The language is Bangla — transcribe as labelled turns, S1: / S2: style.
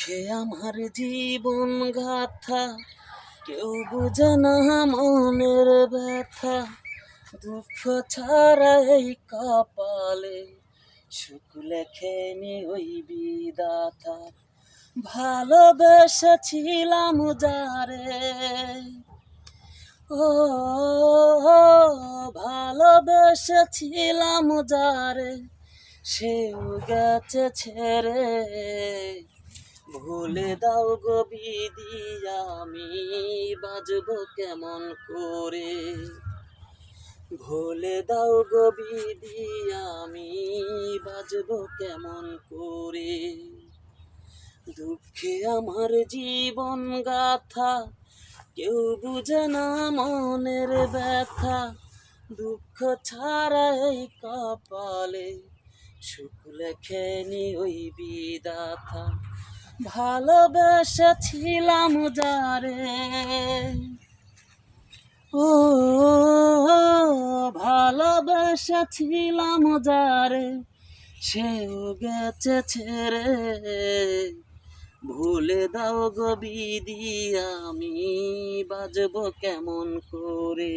S1: দুঃখে আমার জীবন গাথা, কেউ বুঝে না মনের ব্যথা। দুঃখ ছাড়া এই কপালে সুখ লেখেনি ওই বিধাতা। ভালোবেসেছিলাম যারে, ও ভালোবেসেছিলাম যারে, সেও গেছে ছেড়ে। ভুলে দাও গো বিধি, আমি বাজবো কেমন করে। ভুলে দাও গো বিধি, আমি বাজবো কেমন করে। দুঃখে আমার জীবন গাথা, কেউ বুঝে না মনের ব্যথা। দুঃখ ছাড়া এই কপালে সুখ লেখেনি ওই বিধাতা। ভালোবেসেছিলাম যারে, ও ভালোবেসেছিলাম যারে, সেও গেছে ছেড়ে। ভুলে দাও গো বিধি, আমি বাজবো কেমন করে।